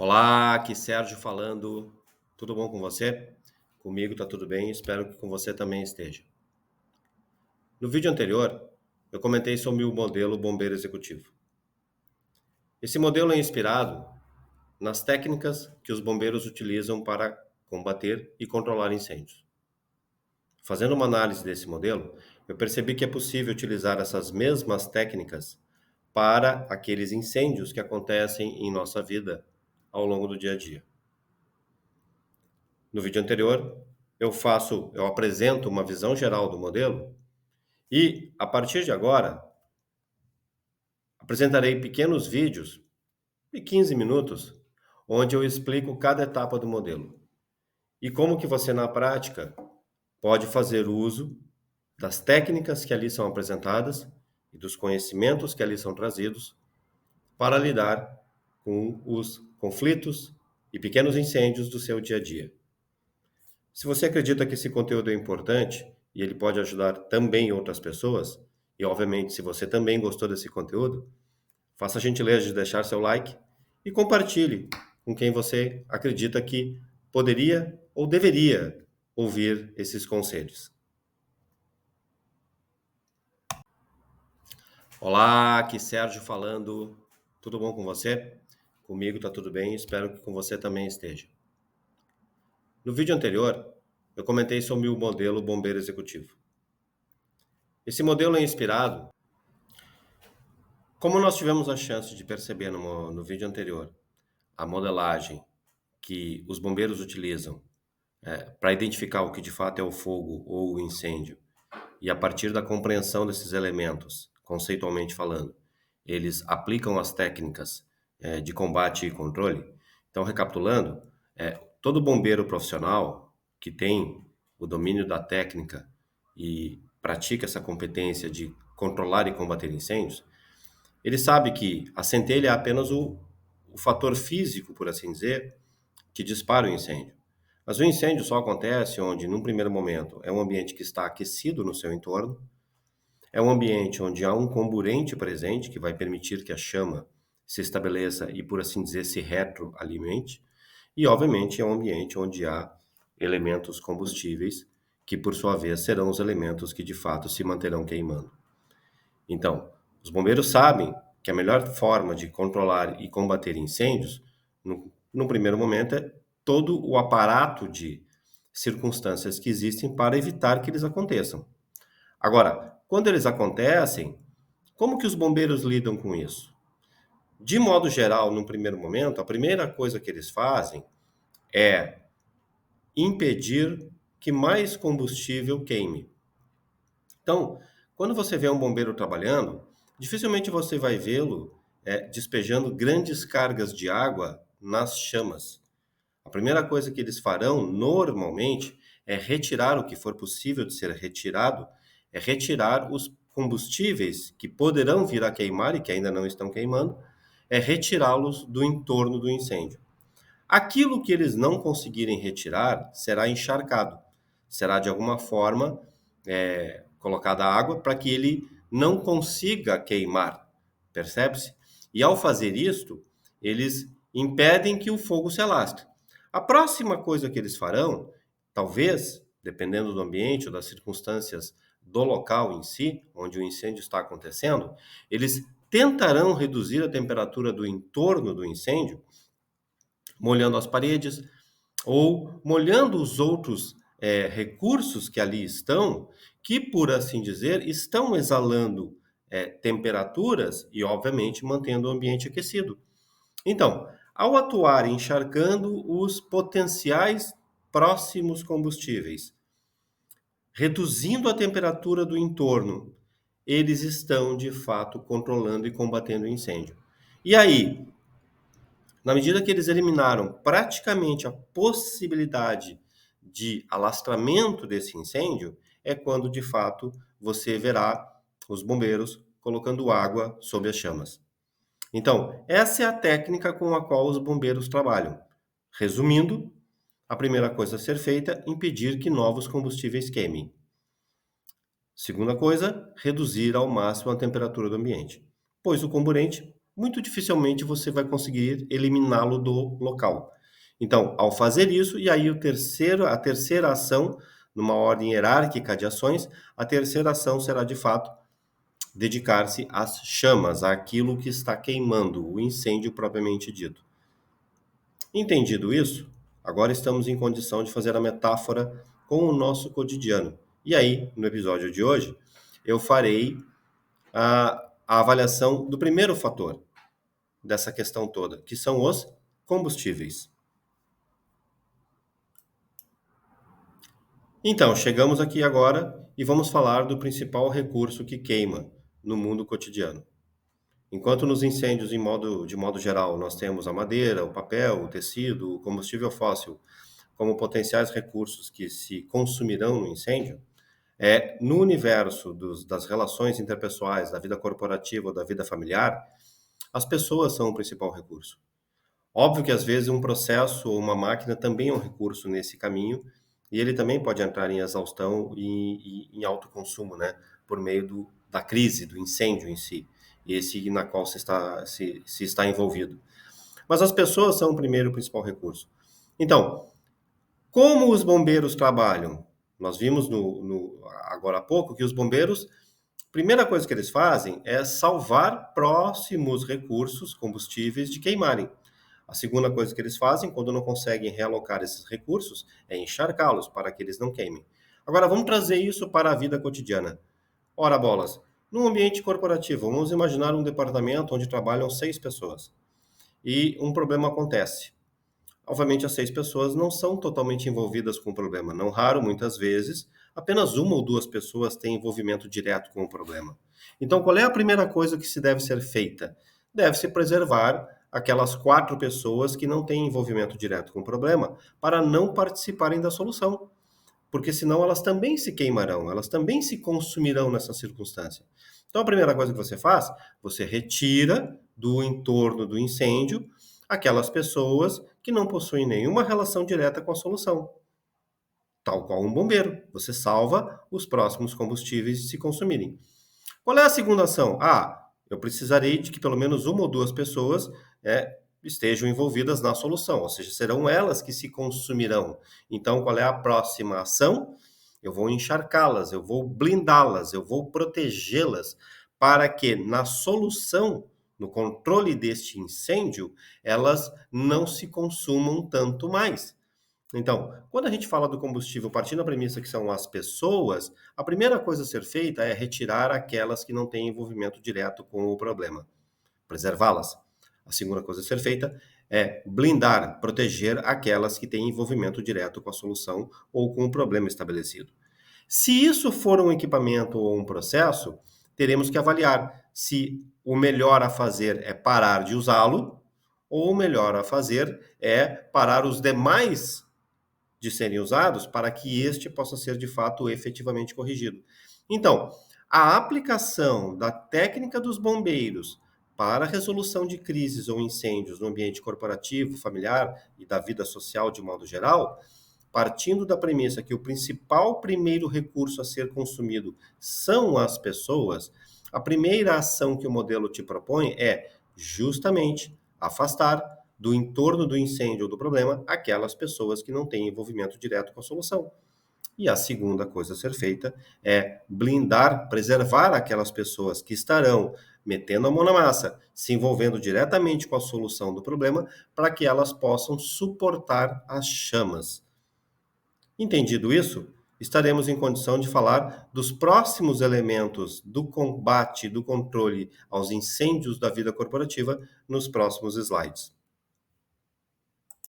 Olá, aqui Sérgio falando. Tudo bom com você? Comigo tá tudo bem, espero que com você também esteja. No vídeo anterior, eu comentei sobre o modelo bombeiro executivo. Esse modelo é inspirado nas técnicas que os bombeiros utilizam para combater e controlar incêndios. Fazendo uma análise desse modelo, eu percebi que é possível utilizar essas mesmas técnicas para aqueles incêndios que acontecem em nossa vida ao longo do dia a dia. No vídeo anterior, eu apresento uma visão geral do modelo e, a partir de agora, apresentarei pequenos vídeos de 15 minutos, onde eu explico cada etapa do modelo e como que você, na prática, pode fazer uso das técnicas que ali são apresentadas e dos conhecimentos que ali são trazidos para lidar com os conflitos e pequenos incêndios do seu dia a dia. Se você acredita que esse conteúdo é importante e ele pode ajudar também outras pessoas, e obviamente se você também gostou desse conteúdo, faça a gentileza de deixar seu like e compartilhe com quem você acredita que poderia ou deveria ouvir esses conselhos. Olá, aqui Sérgio falando. Tudo bom com você? Comigo tá tudo bem, espero que com você também esteja. No vídeo anterior, eu comentei sobre o modelo bombeiro executivo. Esse modelo é inspirado, como nós tivemos a chance de perceber no vídeo anterior, a modelagem que os bombeiros utilizam para identificar o que de fato é o fogo ou o incêndio, e a partir da compreensão desses elementos, conceitualmente falando, eles aplicam as técnicas de combate e controle. Então, recapitulando, todo bombeiro profissional que tem o domínio da técnica e pratica essa competência de controlar e combater incêndios, ele sabe que a centelha é apenas o fator físico, por assim dizer, que dispara o incêndio. Mas o incêndio só acontece onde, num primeiro momento, é um ambiente que está aquecido no seu entorno, é um ambiente onde há um comburente presente que vai permitir que a chama se estabeleça e, por assim dizer, se retroalimente, e, obviamente, é um ambiente onde há elementos combustíveis que, por sua vez, serão os elementos que, de fato, se manterão queimando. Então, os bombeiros sabem que a melhor forma de controlar e combater incêndios, no primeiro momento, é todo o aparato de circunstâncias que existem para evitar que eles aconteçam. Agora, quando eles acontecem, como que os bombeiros lidam com isso? De modo geral, no primeiro momento, a primeira coisa que eles fazem é impedir que mais combustível queime. Então, quando você vê um bombeiro trabalhando, dificilmente você vai vê-lo despejando grandes cargas de água nas chamas. A primeira coisa que eles farão, normalmente, é retirar o que for possível de ser retirado, é retirar os combustíveis que poderão vir a queimar e que ainda não estão queimando, é retirá-los do entorno do incêndio. Aquilo que eles não conseguirem retirar será encharcado, será de alguma forma colocada água para que ele não consiga queimar, percebe-se? E ao fazer isto, eles impedem que o fogo se alastre. A próxima coisa que eles farão, talvez, dependendo do ambiente ou das circunstâncias do local em si, onde o incêndio está acontecendo, eles tentarão reduzir a temperatura do entorno do incêndio molhando as paredes ou molhando os outros recursos que ali estão, que, por assim dizer, estão exalando temperaturas e, obviamente, mantendo o ambiente aquecido. Então, ao atuar encharcando os potenciais próximos combustíveis, reduzindo a temperatura do entorno, eles estão, de fato, controlando e combatendo o incêndio. E aí, na medida que eles eliminaram praticamente a possibilidade de alastramento desse incêndio, é quando de fato você verá os bombeiros colocando água sobre as chamas. Então, essa é a técnica com a qual os bombeiros trabalham. Resumindo, a primeira coisa a ser feita é impedir que novos combustíveis queimem. Segunda coisa, reduzir ao máximo a temperatura do ambiente, pois o comburente muito dificilmente você vai conseguir eliminá-lo do local. Então, ao fazer isso, e aí a terceira ação, numa ordem hierárquica de ações, a terceira ação será de fato dedicar-se às chamas, àquilo que está queimando, o incêndio propriamente dito. Entendido isso, agora estamos em condição de fazer a metáfora com o nosso cotidiano. E aí, no episódio de hoje, eu farei a avaliação do primeiro fator dessa questão toda, que são os combustíveis. Então, chegamos aqui agora e vamos falar do principal recurso que queima no mundo cotidiano. Enquanto nos incêndios, de modo geral, nós temos a madeira, o papel, o tecido, o combustível fóssil como potenciais recursos que se consumirão no incêndio, no universo das relações interpessoais, da vida corporativa ou da vida familiar, as pessoas são o principal recurso. Óbvio que às vezes um processo ou uma máquina também é um recurso nesse caminho e ele também pode entrar em exaustão e em autoconsumo, né? Por meio da crise, do incêndio em si, esse na qual se está envolvido. Mas as pessoas são o primeiro e principal recurso. Então, como os bombeiros trabalham? Nós vimos agora há pouco que os bombeiros, primeira coisa que eles fazem é salvar próximos recursos combustíveis de queimarem. A segunda coisa que eles fazem, quando não conseguem realocar esses recursos, é encharcá-los para que eles não queimem. Agora, vamos trazer isso para a vida cotidiana. Ora, bolas, num ambiente corporativo, vamos imaginar um departamento onde trabalham 6 pessoas. E um problema acontece. Obviamente, as 6 pessoas não são totalmente envolvidas com o problema. Não raro, muitas vezes, apenas uma ou duas pessoas têm envolvimento direto com o problema. Então, qual é a primeira coisa que se deve ser feita? Deve-se preservar aquelas 4 pessoas que não têm envolvimento direto com o problema para não participarem da solução. Porque senão elas também se queimarão, elas também se consumirão nessa circunstância. Então, a primeira coisa que você faz, você retira do entorno do incêndio aquelas pessoas que não possuem nenhuma relação direta com a solução. Tal qual um bombeiro, você salva os próximos combustíveis de se consumirem. Qual é a segunda ação? Eu precisarei de que pelo menos uma ou duas pessoas estejam envolvidas na solução, ou seja, serão elas que se consumirão. Então, qual é a próxima ação? Eu vou encharcá-las, eu vou blindá-las, eu vou protegê-las para que na solução, no controle deste incêndio, elas não se consumam tanto mais. Então, quando a gente fala do combustível partindo da premissa que são as pessoas, a primeira coisa a ser feita é retirar aquelas que não têm envolvimento direto com o problema, preservá-las. A segunda coisa a ser feita é blindar, proteger aquelas que têm envolvimento direto com a solução ou com o problema estabelecido. Se isso for um equipamento ou um processo, teremos que avaliar se o melhor a fazer é parar de usá-lo ou o melhor a fazer é parar os demais de serem usados para que este possa ser de fato efetivamente corrigido. Então, a aplicação da técnica dos bombeiros para a resolução de crises ou incêndios no ambiente corporativo, familiar e da vida social de modo geral, partindo da premissa que o principal primeiro recurso a ser consumido são as pessoas, a primeira ação que o modelo te propõe é justamente afastar do entorno do incêndio ou do problema aquelas pessoas que não têm envolvimento direto com a solução. E a segunda coisa a ser feita é blindar, preservar aquelas pessoas que estarão metendo a mão na massa, se envolvendo diretamente com a solução do problema, para que elas possam suportar as chamas. Entendido isso, estaremos em condição de falar dos próximos elementos do combate, do controle aos incêndios da vida corporativa nos próximos slides.